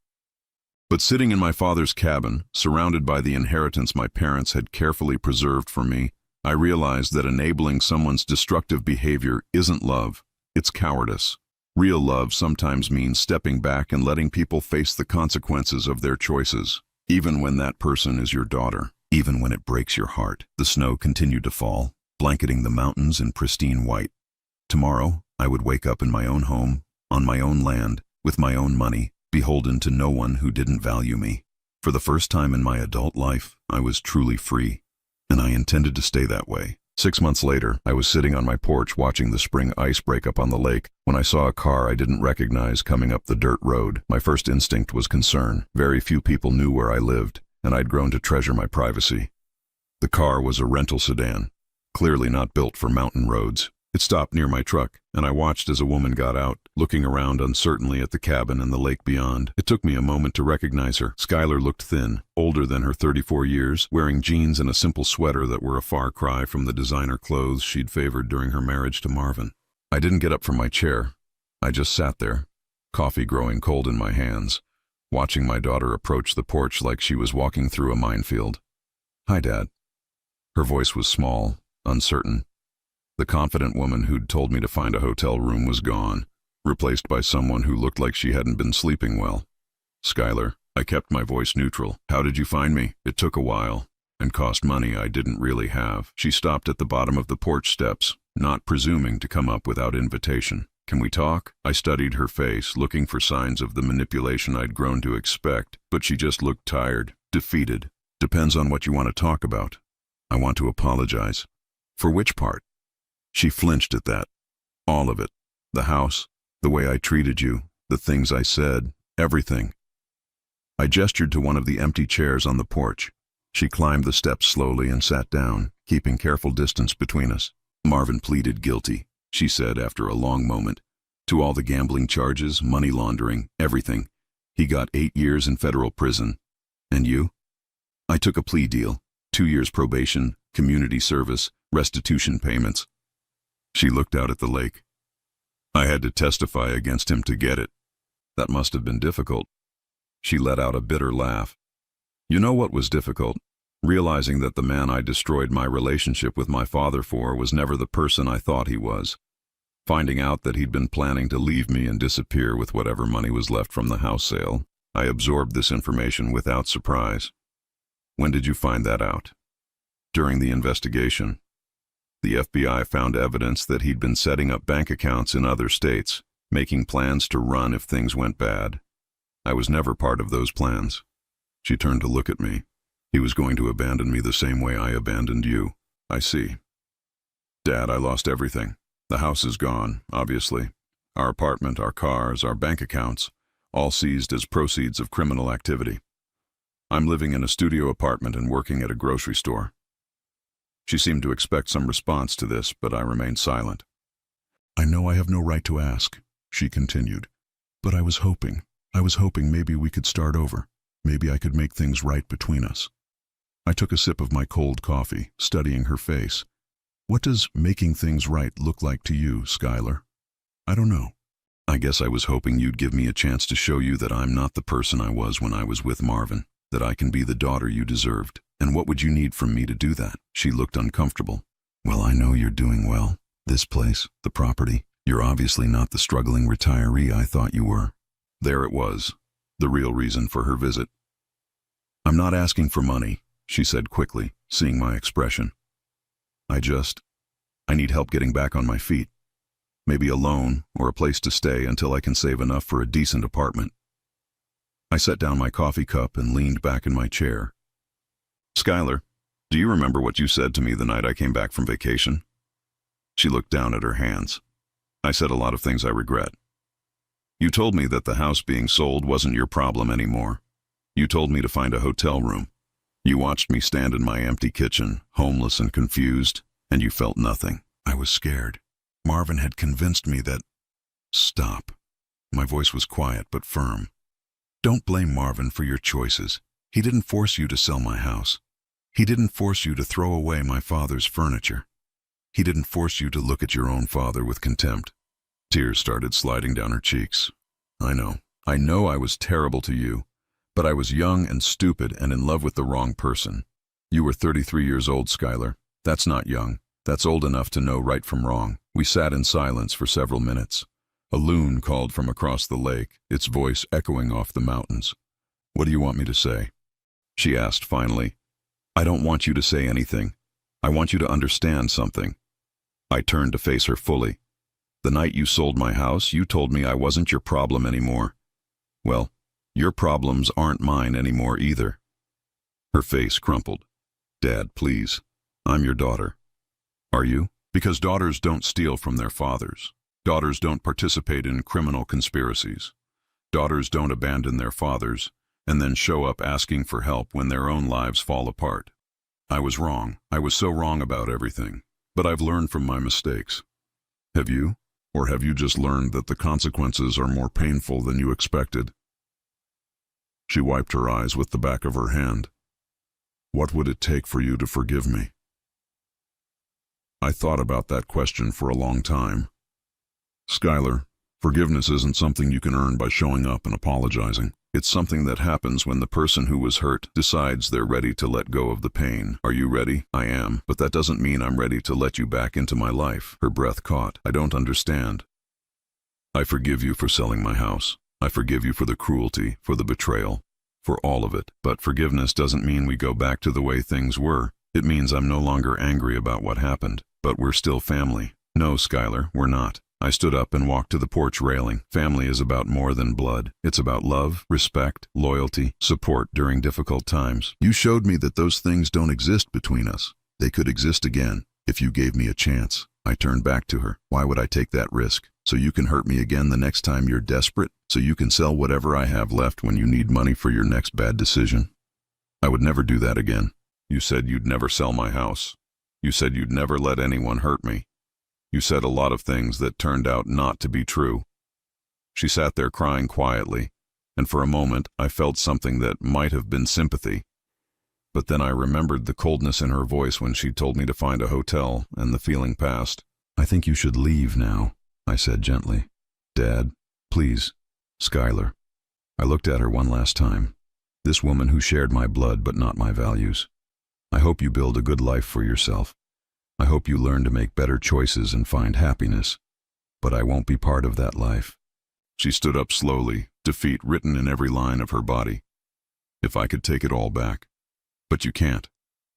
But sitting in my father's cabin, surrounded by the inheritance my parents had carefully preserved for me, I realized that enabling someone's destructive behavior isn't love, it's cowardice. Real love sometimes means stepping back and letting people face the consequences of their choices, even when that person is your daughter, even when it breaks your heart. The snow continued to fall, blanketing the mountains in pristine white. Tomorrow, I would wake up in my own home, on my own land, with my own money, beholden to no one who didn't value me. For the first time in my adult life, I was truly free, and I intended to stay that way. 6 months later, I was sitting on my porch watching the spring ice break up on the lake when I saw a car I didn't recognize coming up the dirt road. My first instinct was concern. Very few people knew where I lived, and I'd grown to treasure my privacy. The car was a rental sedan, clearly not built for mountain roads. It stopped near my truck, and I watched as a woman got out, looking around uncertainly at the cabin and the lake beyond. It took me a moment to recognize her. Skylar looked thin, older than her 34 years, wearing jeans and a simple sweater that were a far cry from the designer clothes she'd favored during her marriage to Marvin. I didn't get up from my chair. I just sat there, coffee growing cold in my hands, watching my daughter approach the porch like she was walking through a minefield. "Hi, Dad." Her voice was small, uncertain. The confident woman who'd told me to find a hotel room was gone, replaced by someone who looked like she hadn't been sleeping well. "Skylar," I kept my voice neutral. "How did you find me?" It took a while, and cost money I didn't really have. She stopped at the bottom of the porch steps, not presuming to come up without invitation. Can we talk? I studied her face, looking for signs of the manipulation I'd grown to expect, but she just looked tired, defeated. Depends on what you want to talk about. I want to apologize. For which part? She flinched at that. All of it. The house, the way I treated you, the things I said, everything. I gestured to one of the empty chairs on the porch. She climbed the steps slowly and sat down, keeping careful distance between us. Marvin pleaded guilty, she said after a long moment, to all the gambling charges, money laundering, everything. He got 8 years in federal prison. And you? I took a plea deal, 2 years probation, community service, restitution payments. She looked out at the lake. I had to testify against him to get it. That must have been difficult. She let out a bitter laugh. You know what was difficult? Realizing that the man I destroyed my relationship with my father for was never the person I thought he was. Finding out that he'd been planning to leave me and disappear with whatever money was left from the house sale, I absorbed this information without surprise. When did you find that out? During the investigation. The FBI found evidence that he'd been setting up bank accounts in other states, making plans to run if things went bad. I was never part of those plans. She turned to look at me. He was going to abandon me the same way I abandoned you. I see. Dad, I lost everything. The house is gone, obviously. Our apartment, our cars, our bank accounts, all seized as proceeds of criminal activity. I'm living in a studio apartment and working at a grocery store. She seemed to expect some response to this, but I remained silent. I know I have no right to ask, she continued, but I was hoping maybe we could start over. Maybe I could make things right between us. I took a sip of my cold coffee, studying her face. What does making things right look like to you, Skylar? I don't know. I guess I was hoping you'd give me a chance to show you that I'm not the person I was when I was with Marvin, that I can be the daughter you deserved. And what would you need from me to do that? She looked uncomfortable. Well, I know you're doing well. This place, the property. You're obviously not the struggling retiree I thought you were. There it was, the real reason for her visit. I'm not asking for money, she said quickly, seeing my expression. I need help getting back on my feet. Maybe a loan or a place to stay until I can save enough for a decent apartment. I set down my coffee cup and leaned back in my chair. Skylar, do you remember what you said to me the night I came back from vacation? She looked down at her hands. I said a lot of things I regret. You told me that the house being sold wasn't your problem anymore. You told me to find a hotel room. You watched me stand in my empty kitchen, homeless and confused, and you felt nothing. I was scared. Marvin had convinced me that... Stop. My voice was quiet but firm. Don't blame Marvin for your choices. He didn't force you to sell my house. He didn't force you to throw away my father's furniture. He didn't force you to look at your own father with contempt. Tears started sliding down her cheeks. I know I was terrible to you, but I was young and stupid and in love with the wrong person. You were 33 years old, Skylar. That's not young. That's old enough to know right from wrong. We sat in silence for several minutes. A loon called from across the lake, its voice echoing off the mountains. What do you want me to say? She asked finally. I don't want you to say anything. I want you to understand something. I turned to face her fully. The night you sold my house, you told me I wasn't your problem anymore. Well, your problems aren't mine anymore either. Her face crumpled. Dad, please. I'm your daughter. Are you? Because daughters don't steal from their fathers. Daughters don't participate in criminal conspiracies. Daughters don't abandon their fathers and then show up asking for help when their own lives fall apart. I was wrong. I was so wrong about everything. But I've learned from my mistakes. Have you? Or have you just learned that the consequences are more painful than you expected? She wiped her eyes with the back of her hand. What would it take for you to forgive me? I thought about that question for a long time. Skylar, forgiveness isn't something you can earn by showing up and apologizing. It's something that happens when the person who was hurt decides they're ready to let go of the pain. Are you ready? I am, but that doesn't mean I'm ready to let you back into my life. Her breath caught. I don't understand. I forgive you for selling my house. I forgive you for the cruelty, for the betrayal, for all of it. But forgiveness doesn't mean we go back to the way things were. It means I'm no longer angry about what happened, but we're still family. No, Skylar, we're not. I stood up and walked to the porch railing. Family is about more than blood. It's about love, respect, loyalty, support during difficult times. You showed me that those things don't exist between us. They could exist again if you gave me a chance. I turned back to her. Why would I take that risk? So you can hurt me again the next time you're desperate? So you can sell whatever I have left when you need money for your next bad decision? I would never do that again. You said you'd never sell my house. You said you'd never let anyone hurt me. You said a lot of things that turned out not to be true. She sat there crying quietly, and for a moment I felt something that might have been sympathy. But then I remembered the coldness in her voice when she told me to find a hotel, and the feeling passed. I think you should leave now, I said gently. Dad, please. Skylar. I looked at her one last time. This woman who shared my blood but not my values. I hope you build a good life for yourself. I hope you learn to make better choices and find happiness. But I won't be part of that life. She stood up slowly, defeat written in every line of her body. If I could take it all back. But you can't.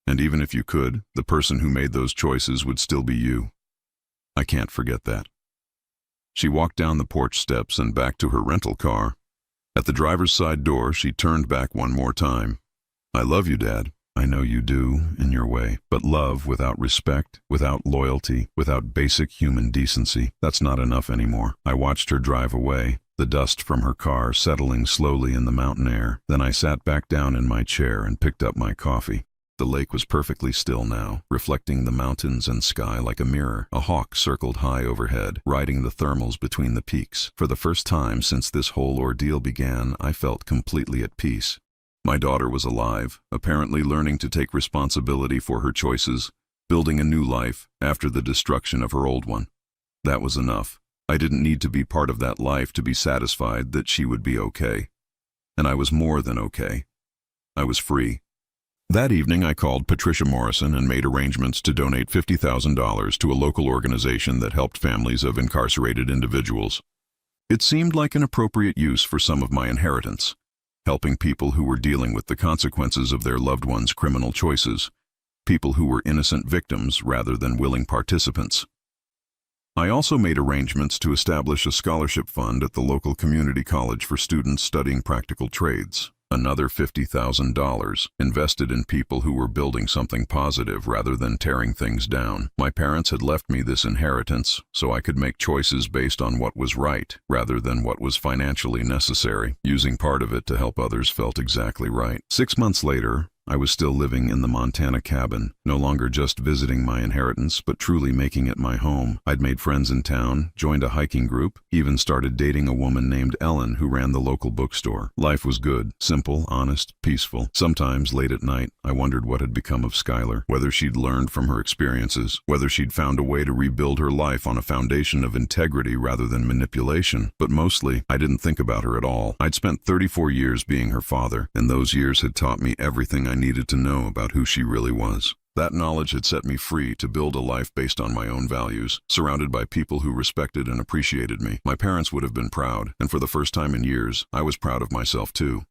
And even if you could, the person who made those choices would still be you. I can't forget that. She walked down the porch steps and back to her rental car. At the driver's side door, she turned back one more time. I love you, Dad. I know you do, in your way. But love without respect, without loyalty, without basic human decency, that's not enough anymore. I watched her drive away, the dust from her car settling slowly in the mountain air. Then I sat back down in my chair and picked up my coffee. The lake was perfectly still now, reflecting the mountains and sky like a mirror. A hawk circled high overhead, riding the thermals between the peaks. For the first time since this whole ordeal began, I felt completely at peace. My daughter was alive, apparently learning to take responsibility for her choices, building a new life after the destruction of her old one. That was enough. I didn't need to be part of that life to be satisfied that she would be okay. And I was more than okay. I was free. That evening I called Patricia Morrison and made arrangements to donate $50,000 to a local organization that helped families of incarcerated individuals. It seemed like an appropriate use for some of my inheritance, helping people who were dealing with the consequences of their loved ones' criminal choices, people who were innocent victims rather than willing participants. I also made arrangements to establish a scholarship fund at the local community college for students studying practical trades. Another $50,000 invested in people who were building something positive rather than tearing things down. My parents had left me this inheritance so I could make choices based on what was right rather than what was financially necessary. Using part of it to help others felt exactly right. 6 months later, I was still living in the Montana cabin, no longer just visiting my inheritance, but truly making it my home. I'd made friends in town, joined a hiking group, even started dating a woman named Ellen who ran the local bookstore. Life was good, simple, honest, peaceful. Sometimes, late at night, I wondered what had become of Skylar, whether she'd learned from her experiences, whether she'd found a way to rebuild her life on a foundation of integrity rather than manipulation. But mostly, I didn't think about her at all. I'd spent 34 years being her father, and those years had taught me everything I needed to know about who she really was. That knowledge had set me free to build a life based on my own values, surrounded by people who respected and appreciated me. My parents would have been proud, and for the first time in years, I was proud of myself too.